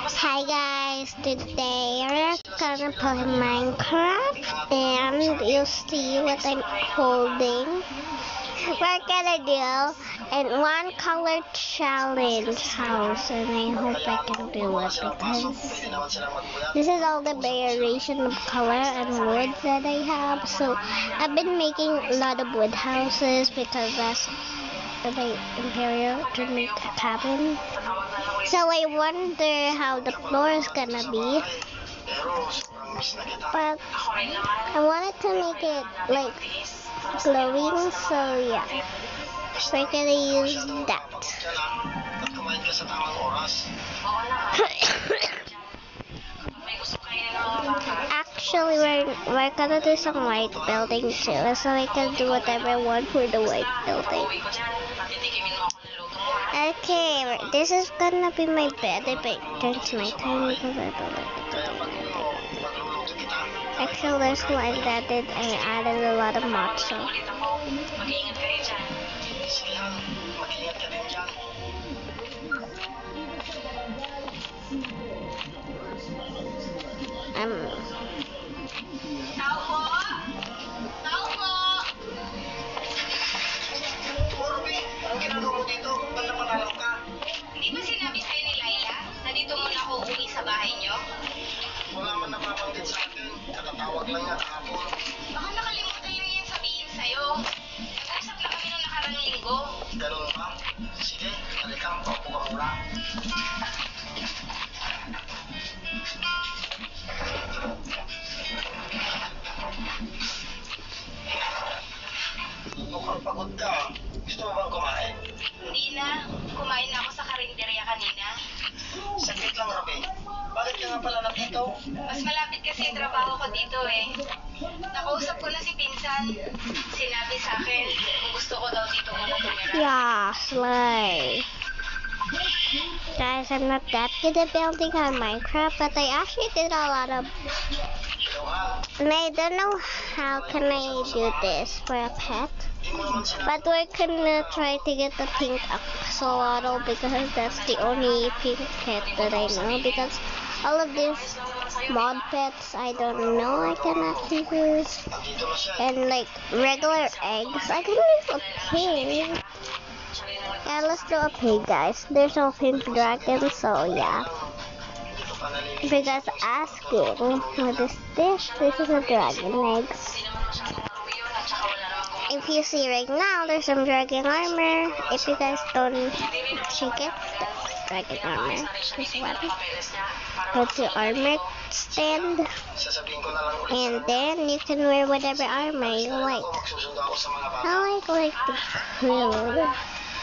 Hi guys, today we're gonna play Minecraft and you'll see what I'm holding. We're gonna do an one color challenge house and I hope I can do it because this is all the variation of color and wood that I have. So I've been making a lot of wood houses because that's the Imperial to make a cabin. So I wonder how the floor is gonna be. But I wanted to make it like glowing, so yeah. We're gonna use that. Actually, we're gonna do some white building too, so I can do whatever I want for the white building. Okay, this is gonna be my bed if it turns nighttime because I don't like it to turn nighttime. Actually, there's one that I added a lot of mods, so. Hindi ba sinabi sa'yo ni Laila na dito muna ako uuwi sa bahay niyo? Wala man napapanggit sa akin. Katatawag lang yan kahapon. Baka nakalimutan lang yan sabihin sa'yo. Nag-usap na kami nung nakarang linggo. Ganun ba? Sige, halika, paupo ka muna. Mukhang pagod ka. Gusto mo bang kumain? Hindi na. Kumain na ako sa karinderya kanina. Saglit lang, Rabi. Bakit ka nga pala nandito? Mas malapit kasi yung trabaho ko dito eh. Nakausap ko na si Pinsan. Sinabi sa akin kung gusto ko daw dito muna tumira. Yeah, slay. Guys, I'm not that good at building on Minecraft, but I actually did a lot of. And I don't know how can I do this for a pet. But we're gonna try to get the pink axolotl because that's the only pink pet that I know. Because all of these mod pets I don't know I can actually use. And like regular eggs, I can use a pig. Yeah, let's do a pig, guys. There's no pink dragon, so yeah. Because asking, what is this? This is a dragon eggs. If you see right now, there's some dragon armor. If you guys don't check it, dragon armor. This one. Go to armor stand, and then you can wear whatever armor you like. I like the cool.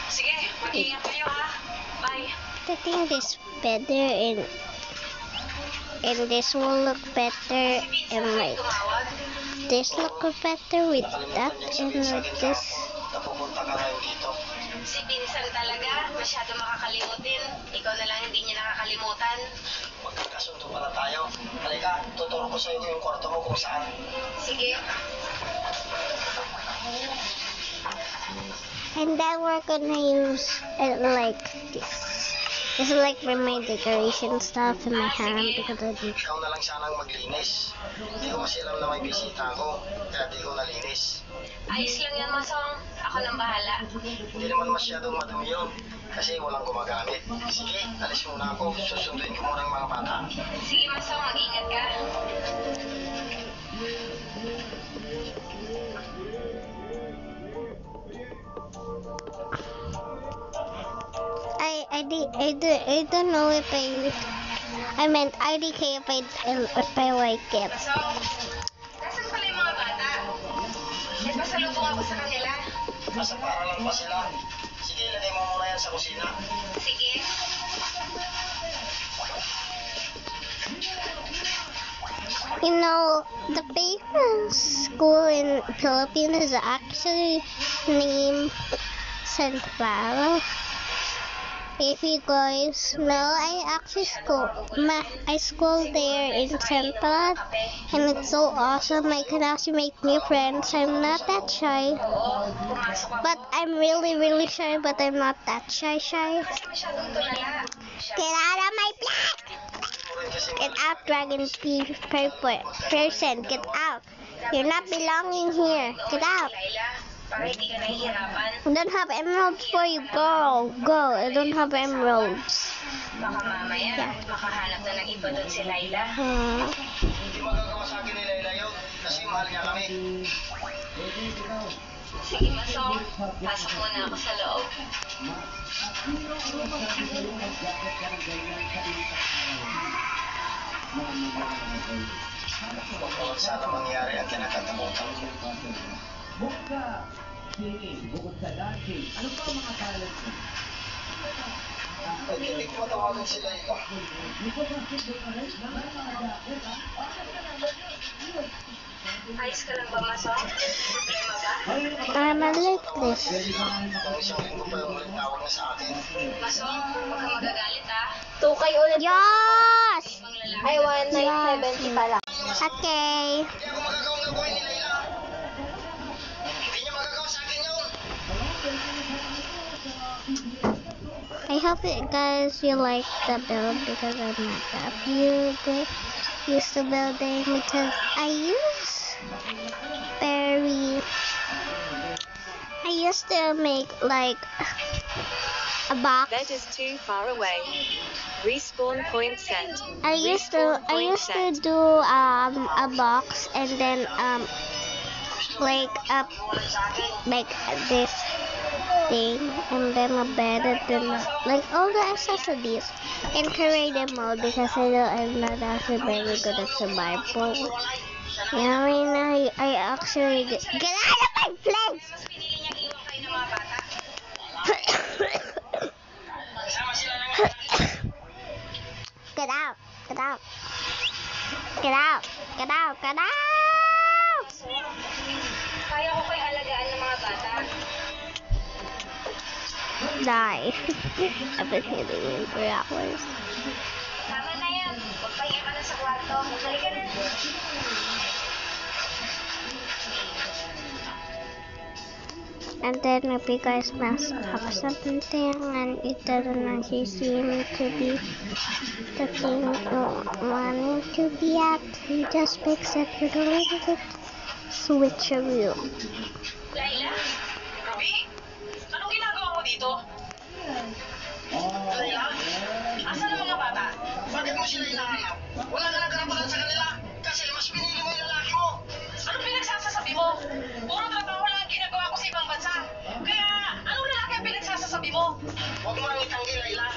Sige, mag-iingat kayo ha. Bye. I think this better and this will look better and like this look better with that and with this. Napupunta ka ngayon dito. Si Pinsan talaga, masyado makakalimutin. Ikaw na lang hindi niya nakakalimutan. Magkakasundo pala tayo. Halika, tuturo ko sa iyo yung kwarto mo kung saan. Sige. And then we're gonna use it like this. This is like for my decoration stuff in my hand because I do. Ikaw na lang sanang maglinis. Hindi ko kasi alam na may bisita ako, kaya di ko nalinis. Ayos lang yan, Masong. Ako nang bahala. Hindi naman masyadong madumi yun, kasi walang gumagamit. Sige, alis muna ako. Susunduin ko muna ang mga bata. Sige, Masong. Mag-ingat ka. I don't know if I meant IDK if I like it. Masong, nasan pala yung mga bata? May pasalubong ako sa kanila. Nasa paralan pa sila. Sige, ilagay mo muna yan sa kusina. Sige. You know, the famous school in Philippines is actually named San Clara. If you guys know, I schooled there in Central, and it's so awesome. I can actually make new friends. I'm not that shy, but I'm really shy, but I'm not that shy. Masyadong tulala. Get out of my blood! dragon person. Get out. You're not belonging here. Get out. Laila, para hindi ka nahihirapan. I don't have emeralds for you. Go. Go. I don't have emeralds. Baka mamaya, Yeah. makahanap na ng iba doon si Laila. Hindi magagawa sa akin ni Layla yun. Kasi mahal niya kami. Sige, Masong. Pasok muna ako sa loob. Huwag sana mangyari ang kinakatakutan ko. Ay, hindi ko matawagan si Layla. Ayos ka lang ba, Masong? Problema ba? I'm a like this. Ang isang linggo pa yung ulit tawag niya sa akin. Masong, huwag ka magagalit ha. Tukay ulit. Yes! Ibang lalaki. Ay, 1970 pala. Okay. Hindi ako magagawang gabuhin ni Layla. Hindi niya magagawa sa akin yun. I hope you guys you like the build because I'm not that good. Use the building because I used to make like a box. That is too far away. Respawn point set. I used to do a box and then like this thing and then a bed and then like all the accessories in creative mode because I'm not actually very good at survival. Yeah, I mean I actually get out of my place. Mas pinili niyang iwan kayo ng mga bata. Sama sila ng Get out, get out, get out, get out, get out. Kaya ko kayo alagaan ng mga bata. Die. I've been hitting you for hours. Tama na yan. Magpahinga ka na sa kwarto. Halika na. And then if you guys mess up something and it doesn't actually seem to be the thing you wanted to be at, you just fix it with a little bit switcheroo. Laila? Ruby? Anong ginagawa mo dito? Layla? Asan ang mga bata? Bakit mo sila hinahanap? Wala ka nang karapatan sa kanila. Kasi mas pinili mo yung lalaki mo. Anong pinagsasasabi mo? Puro trabaho lang ang ginagawa ko sa ibang bansa. Kaya, anong lalaki ang pinagsasasabi mo? Huwag mo nang itanggi, Layla.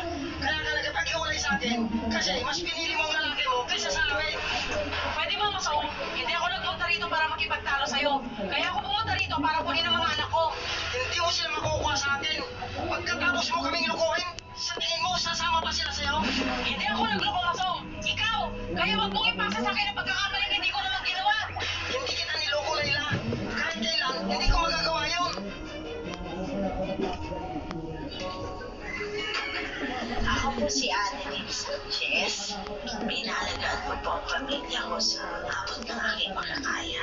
Kaya ka nagpag-iwalay sa akin. Kasi mas pinili mo ang lalaki mo kaysa sa akin. Pwede ba, Masong? Hindi ako nagpunta rito para makipagtalo sa'yo. Kaya ako pumunta rito para kunin ang mga anak ko. Hindi mo sila makukuha sa akin. Pagkatapos mo kaming lukuhin, sa tingin mo, sasama pa sila sa'yo. Hindi ako nagloko, Masong. Ikaw! Kaya wag mong ipasa sa akin ang pagkakamaling hindi ko naman ginawa. Hindi kita niloko, Layla. Kahit kailan, hindi ko magagawa yun. Ako po si Annalyn Sanchez. Pinalagaan ko po ang pamilya ko sa abot ng aking makakaya.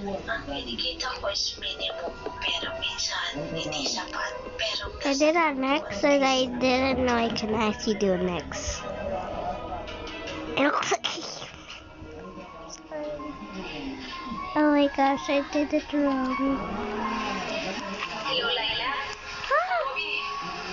Ang kinikita ko is minimum, pero minsan hindi sapat. Pero I did that next and I didn't know I can actually do next. Oh my gosh, I did it wrong. Hello, Laila? Ruby,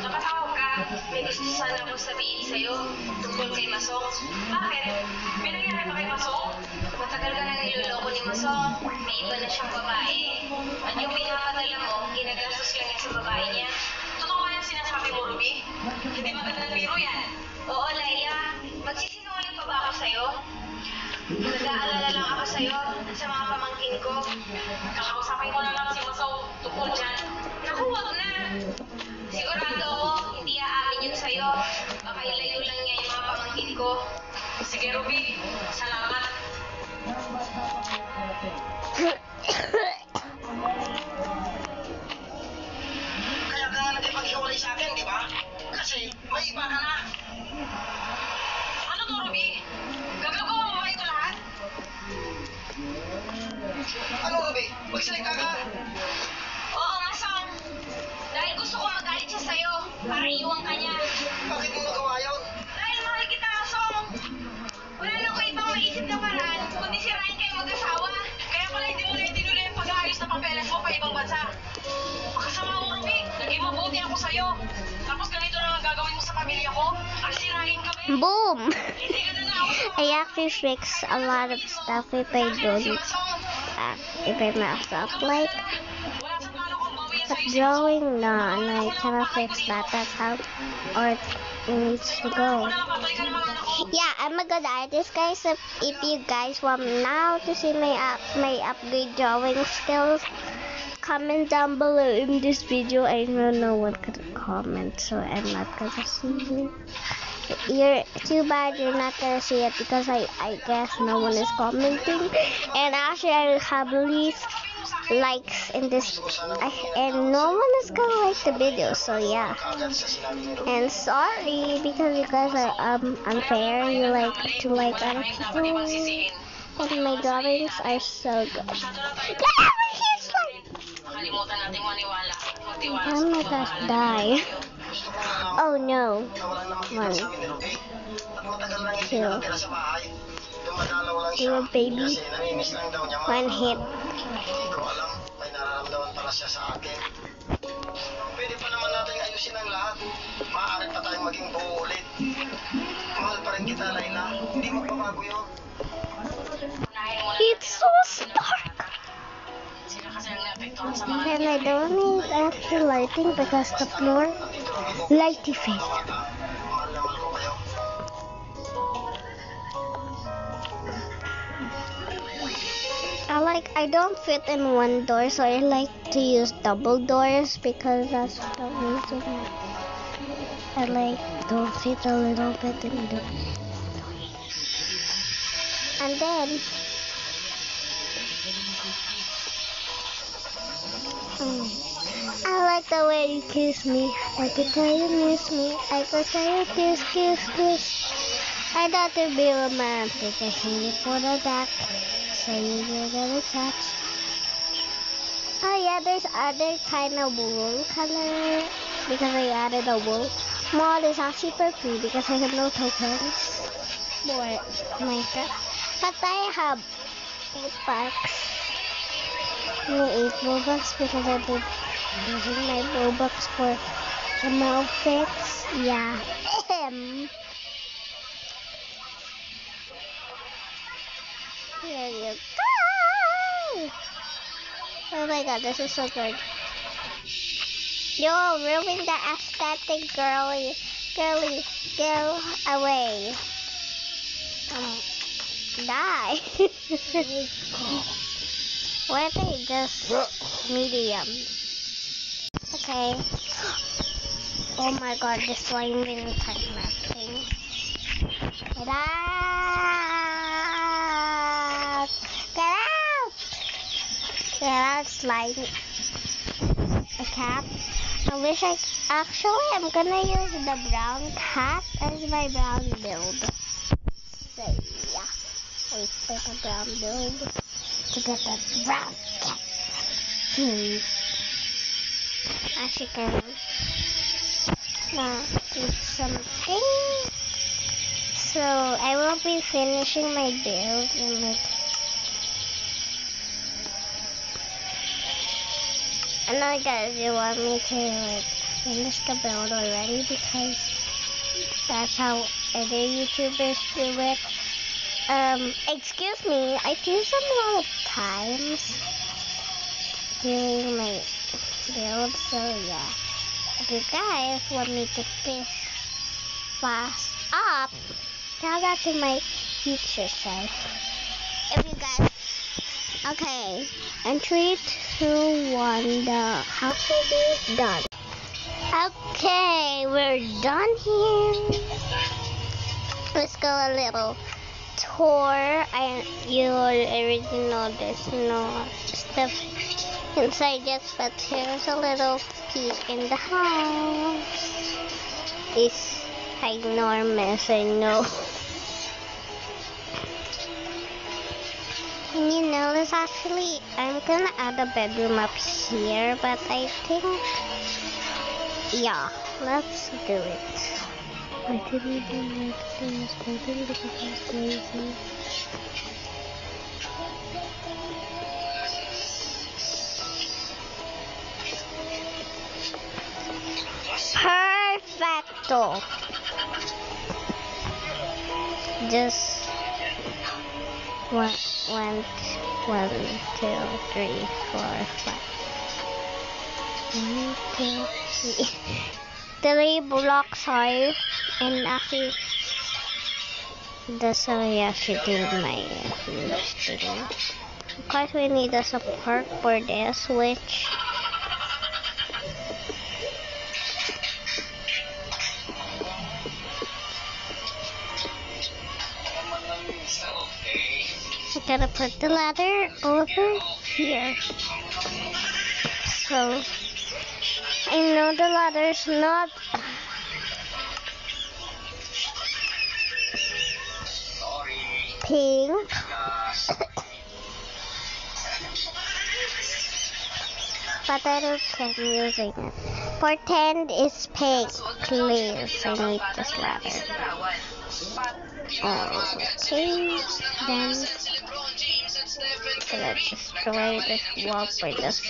napatawag ka. May gusto sana akong sabihin sa'yo tungkol kay Masong. Bakit? May nangyari ba kay Masong? Matagal ka na niloloko ni Masong. May iba na siyang babae. At yung pinapadala mo, ginagastos lang niya sa babae niya. Totoo ba yung sinasabi mo, Ruby? Hindi magandang biro yan. Oo, Laila. Magsisinungaling pa ba ako sa'yo? Nag-aalala lang ako sa'yo at sa mga pamangkin ko. Kakausapin ko na lang si Masong tungkol dyan. Naku, wag na. Sigurado ako, hindi aamin yun sa'yo. Baka ilayo lang niya yung mga pamangkin ko. Sige, Ruby. Salamat. Kaya ka nga nagpag-iwalay sa akin, di ba? Kasi may iba ka na. Ano to, Ruby? Gagagawa mo ba ito lahat? Ano, Ruby? Magsalita ka. Oo, Masong. Dahil gusto ko magalit siya sa'yo para iwan ka niya. Bakit mo nagawa yun? Dahil mahal kita, Masong. Wala na ko ibang Boom! I actually fix a lot of stuff if I don't, if I mess up. Like, but drawing, no, I cannot fix that. That's how art needs to go. Yeah, I'm a good artist, guys. So if you guys want now to see my upgrade drawing skills, comment down below in this video. I know no one could comment, so I'm not gonna see it. You're too bad you're not gonna see it because I guess no one is commenting, and actually I have least likes in this, and no one is gonna like the video, so yeah. And sorry because you guys are unfair. You like to like other people, and my drawings are so good. Oh my gosh, die. Oh no. 1, 2. Little baby. 1 hit. May nararamdaman pala siya sa akin. Pwede pa naman natin ayusin ang lahat. Maaari pa tayong maging buo ulit. Mahal pa rin kita, Layla. Hindi magbabago yun. It's so stark. And I don't need actual lighting because the floor lighty face. Mahal na mahal ko kayo. I don't fit in one door, so I like to use double doors because that's the reason I like don't fit a little bit in the and then I like the way you kiss me. I could tell you miss me. I could tell you kiss, kiss, kiss. I thought it'd be romantic. I see you put it back. So you're gonna touch. Oh yeah, there's other kind of wool color because I added a wool. Mod is actually for free because I have no tokens for Minecraft. But I have 8 bucks. No, 8 Robux because I've been using my Robux for some outfits. Yeah. Here you go! Oh my god, this is so good. Yo, ruin the aesthetic, girly. Go away. Die. Why are they just medium? Okay. Oh my god, this slime didn't touch nothing. Get out! Get out! Get out, slime. A cap. I wish I'm gonna use the brown cat as my brown build. So yeah, wait for the brown build to get the brown cat. Actually, can do something. So I will be finishing my build in like. I know guys, you want me to like finish the build already because that's how other YouTubers do it. Excuse me, I do some a lot of times doing my build, so yeah. If you guys want me to fish fast up, tell that to my future self. If you guys, okay, and 3, 2, 1, the house will be done. Okay, we're done here. Let's go a little tour. You already know there's no stuff inside yet, but here's a little peek in the house. It's enormous, I know. And you know, this actually, I'm gonna add a bedroom up here, but I think, yeah, let's do it. I didn't even like things open because I was lazy. Perfecto. just one, 1, 2, 3, 4, 5. 1, 2, 3. 3 blocks high, and actually, that's how I actually did my thing. Of course, we need a support for this, which I gotta put the ladder over here. So I know the ladder's not pink. But I don't care using it. Pretend it's pink, please. I need this ladder. Okay, then gonna destroy this wall for this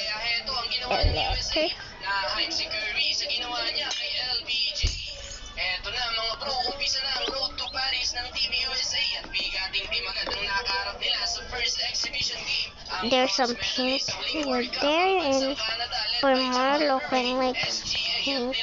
electric. Eto na mga bro, umpisa na ang road to Paris ng Team USA at bigating team agad ang nakaharap nila sa first exhibition game. There's some pink wood there, and for more looking like pink,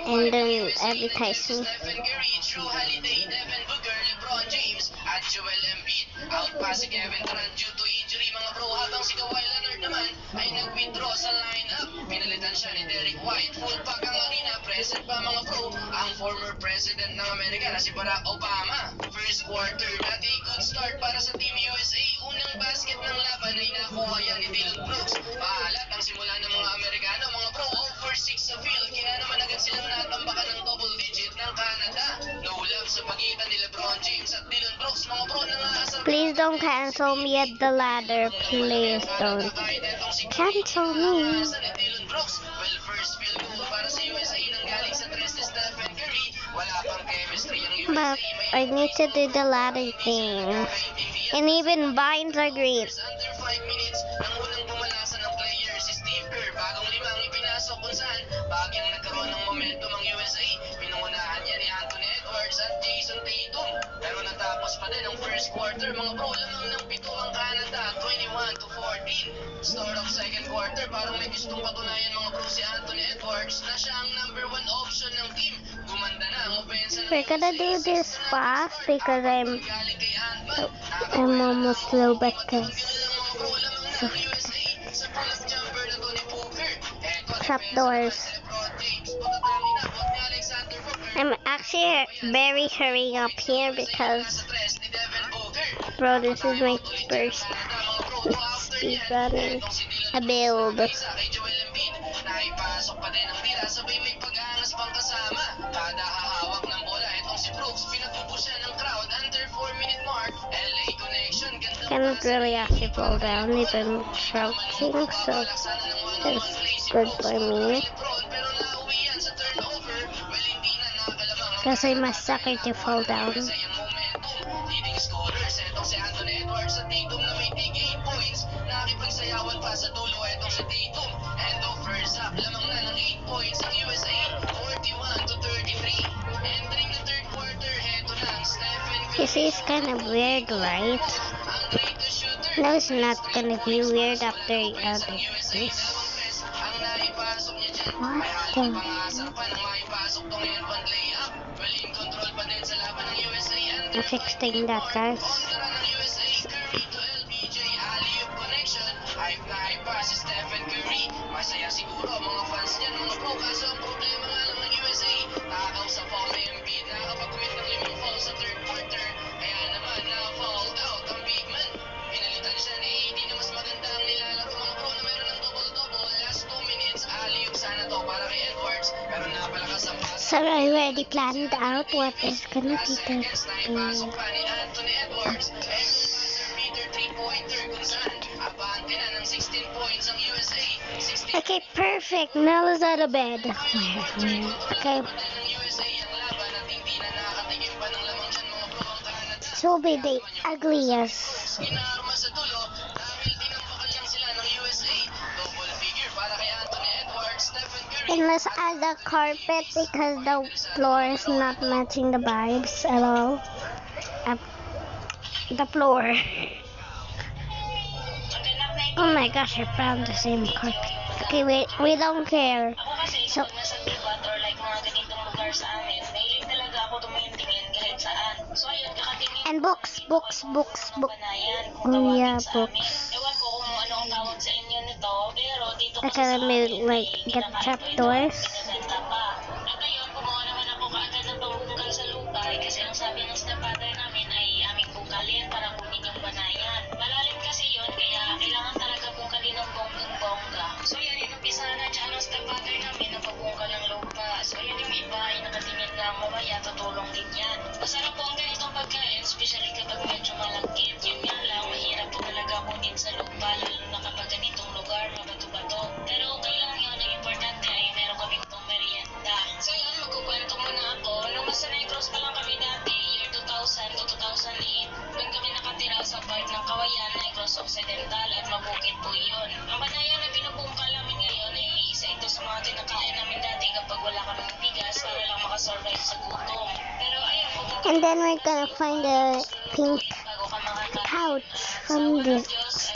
and then advertising. Stephen Curry, Drew Holiday, Devin Booker, LeBron James at Joel Embiid. Out pa si Kevin Durant due to injury mga bro, habang si Kawhi Leonard naman ay nag-withdraw sa lineup. Pinalitan siya ni Derek White. Full pack ang arena, present pa mga bro ang former president ng Amerika na si Barack Obama. First quarter, not a good start para sa Team USA. Unang basket ng laban ay nakuha yan ni Dillon Brooks. Maalat ang simula ng mga Amerikano mga bro, 0 for 6 sa field, kaya naman agad silang natambakan ng double digit ng Canada. No love sa pagitan ni LeBron James at Dillon Brooks mga bro, nangaasar. Please don't cancel me at the ladder. Please don't cancel me. Well, first field goal para sa USA nang galing sa tres ni Stephen Curry. Wala pang chemistry ang USA. But I need to do the ladder thing. And even vines are green. Under 5 minutes, ang unang bumalasan ng player si Steve Kerr. Bagong limang ipinasok kung saan bagyang nagkaroon ng momentum ang USA. Pinungunahan niya ni Anthony Edwards at Jason Tatum. Pero natapos pa din ang first quarter. Mga bro, lamang ng 7 ang Canada, 21-14. Start of second quarter, parang may gustong patunayan mga bro si Anthony Edwards na siya ang number 1 option ng team. Gumanda na ang opensa ng We're gonna do this fast because galing kay Ant-Man. I'm almost low back there. Trap doors. I'm actually very hurrying up here because, bro, this is my first speed running a build. Naipasok pa din ang tira, sabay may pag-aangas pang kasama. Kada hahawak ng bola, itong si Brooks, pinatubo siya ng crowd under 4-minute mark. LA connection, ganda. Cannot really actually fall down even crouching, so that's good for me. Pero nauwi yan sa turnover, well hindi na nakalamang. Because I'm a sucker to fall down. Sayang momentum, leading scorers, etong si Anthony Edwards sa Tatum na may tig 8 points. Nakikipagsayawan pa sa dulo, etong si Tatum. End of first half, lamang na ng 8 points ang USA, 41-33. Entering the third quarter, heto na ang Stephen Curry. This is kind of weird, right? Ang greatest shooter. No, it's not gonna be weird after this. Ang naipasok niya dyan, What may the- haling pangasar pa nang maipasok tong airpun layup. Well, in control pa din sa laban ng USA. I'm fixing that, guys. Kontra ng USA, Curry to LBJ, alley-oop connection. Hype na hype pa si Stephen Curry. Masaya siguro mga fans niyan mga bro, kaso ang problema nga lang ng USA, nakakaw sa foul ni Embiid, nakakapag-commit ng 5 fouls sa third quarter. Kaya naman na-fouled out ang big man. Pinalitan siya ni AD na mas maganda ang nilalaro mga bro na meron ng double-double. Last 2 minutes, alley-oop sana to para kay Edwards, pero napalakas ang pass. So I already planned out what is gonna be the Naipasok pa ni Anthony Edwards. Peter 3-pointer kung saan abante na ng 16 points ang USA. 16 Okay, perfect. Now is out of bed. Okay. ng USA ang laban at hindi na nakatikim pa ng lamang dyan mga bro ang Canada. This will be the ugliest. Ginarma sa dulo dahil tinampakan lang sila ng USA. Double figure para kay Anthony Edwards, Stephen Curry. And let's add the carpet because the floor is not matching the vibes at all. the floor. Oh my gosh, I found the same carpet. Okay, we don't care. Ako kasi, So, pag nasa lubat or like mga ganitong lugar sa amin, mahilig talaga ako tumingin-tingin kahit saan. So ayun, kakatingin and books. banayan. Kung Oh yeah, tawagin sa amin. books. Ewan ko kung ano ang tawag sa inyo nito, pero dito I kasi can sa make amin, like ay get kinakain trapdoors. ko ito, binibenta pa. At ayun, kumuha naman ako kaagad ng pambungkal sa lupa kasi ang sabi ng stepfather namin ay aming bungkalin para kunin yung banayan. Malalim kasi yun, kaya kailangan talaga bungkalin ng bonggang-bongga. So yan, inumpisa na dyan ang stepfather namin na pagbungkal ng lupa. So yan yung iba ay nakatingin lang, mamaya tutulong din yan. Masarap po ang ganitong pagkain, especially kapag medyo malangkit. Yun nga lang, mahirap po talaga kunin sa lupa, lalo na kapag ganitong lugar, mabato-bato. Pero okay lang yun, ang importante ay meron kaming pang merienda. So yun, magkukwento muna ako. Nung nasa Negros pa lang kami dati, year 2000 to 2008, doon kami nakatira sa part ng Kawayan, Negros Occidental, at mabukid po yun. Ang banayan na binubungkal namin ngayon ay isa ito sa mga kinakain namin dati kapag wala kaming bigas para lang makasurvive sa gutom. Pero ayun, And then we're gonna find a pink bago ka makakain. couch from this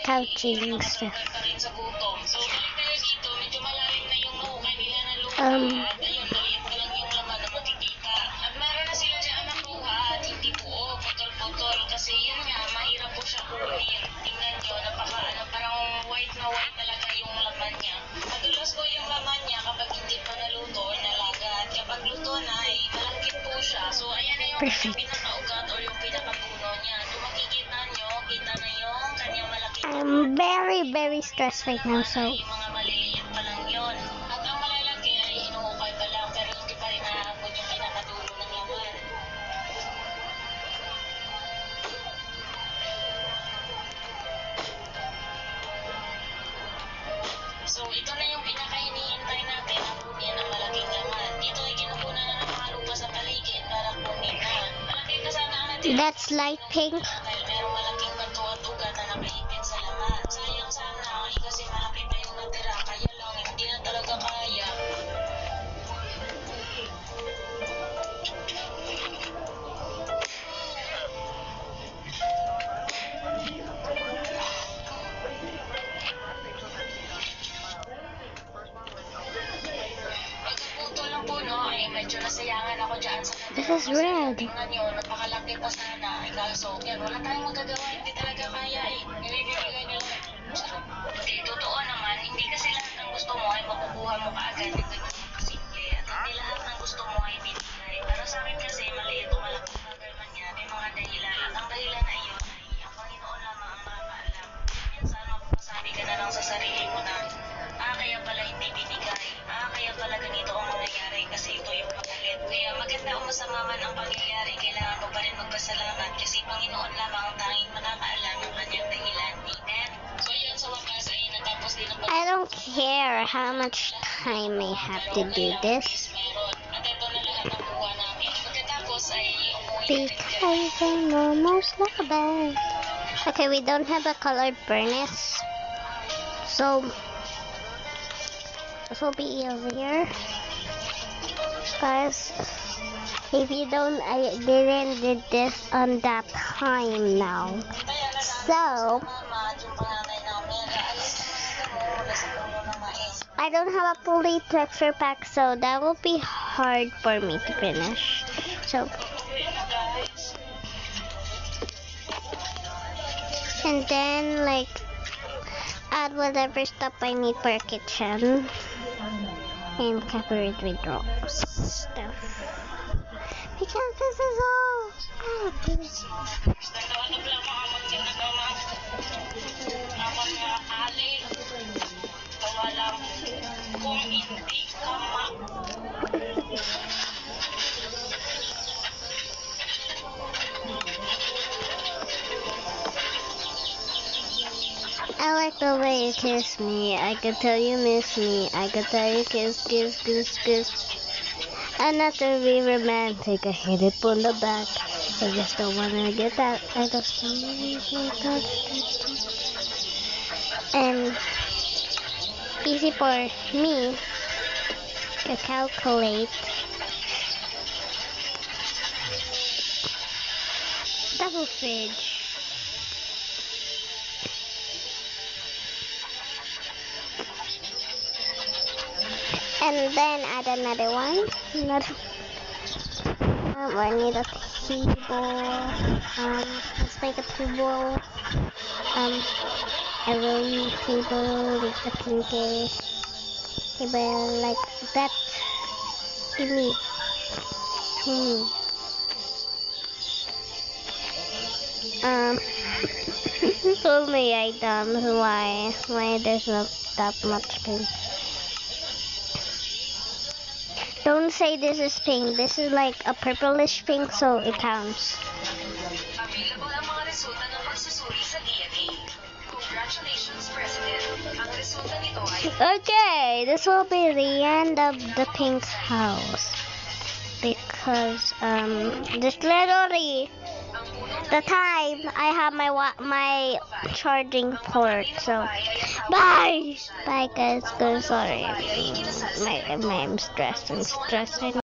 couching and stuff. Pa rin sa gutom. So, balik tayo dito, medyo malalim na yung mahukay nila ng lupa. At ayun, maliit pa lang yung laman na makikita. At meron na sila dyan nakuha at hindi buo, putol-putol. Kasi yun nga, mahirap po siya kunin. Tingnan nyo, parang white na white talaga yung laman niya. Madulas po yung laman niya kapag hindi pa naluto o nalaga. At kapag luto na, ay malangkit po siya. So, ayan na yung Perfect. pinakaugat o yung pinakapuno niya. Kung makikita nyo, kita na yung kanyang malaking I'm very stressed right now, so yung mga maliliit pa lang yun. At ang malalaki ay inuukay pa lang pero hindi pa rin naaabot yung pinakadulo ng laman. So ito na yung pinaka-hinihintay natin na kunin ang malaking laman. Dito ay kinukunan na ng mga lupa sa paligid para kunin na. Malaki ka sana ang natira. that's light pink. Dahil merong malaking bato at ugat na nakaipit sa laman. Sayang sana, kasi malaki pa yung natira, kaya lang hindi na talaga kaya. Pagkaputo ng puno ay medyo nasayangan ako dyan sa This is red. tingnan nyo, napakalaki pa sana. Kaso, yan, wala tayong magagawa, hindi talaga kaya eh. Nilibigay nyo. Hindi, totoo naman, hindi kasi lahat ng gusto mo ay makukuha mo kaagad ng ganyan kasimple. At hindi lahat ng gusto mo ay binigay. Para sa akin kasi, maliit o malaking bagay man yan, may mga dahilan. At ang dahilan na iyon ay ang Panginoon lamang ang makakaalam. Minsan, mapapasabi ka na lang sa sarili mo na, kaya pala hindi binigay. Kaya pala ganito ang mangyayari kasi ito yung pagalit. Kaya maganda o masama man ang pangyayari, kailangan mo pa rin magpasalamat kasi Panginoon lamang ang tanging makakaalam ng kanyang dahilan. Amen? So yun, sa wakas ay natapos din ang I don't care how much time I have to do this meron. At ito na lahat ang buwa namin. Pagkatapos ay umuwi because I'm almost done. Okay, we don't have a colored furnace, so this will be easier, guys. If you don't, I didn't did this on that time now. So mama at yung panganay namin. Aalis naman ito mula sa puno ng mais. I don't have a fully texture pack, so that will be hard for me to finish. So, and then like add whatever stuff I need for a kitchen and cover it with rocks stuff. Because this is all happens. Nagtawanog lang mga magsinagawa. Kapag nakakali, tawalang kung hindi ka I like the way you kiss me. I could tell you miss me. I could tell you kiss. I'm not to be romantic. I hit it from the back. I just don't wanna get that. I just don't wanna get that. And easy for me to calculate double fridge. And then add another one. I need a table. Let's make a table. A room table with a pinky table like that. To me. So many items. Why there's not that much pink? Don't say this is pink. This is like a purplish pink, so it counts. Available ang mga resulta ng pagsusuri sa DNA. Congratulations, President. Ang resulta nito ay... Okay, this will be the end of the pink house. Because, this literally the time I have my charging port. So, bye! Bye guys, sorry. I'm stressed. I'm stressing.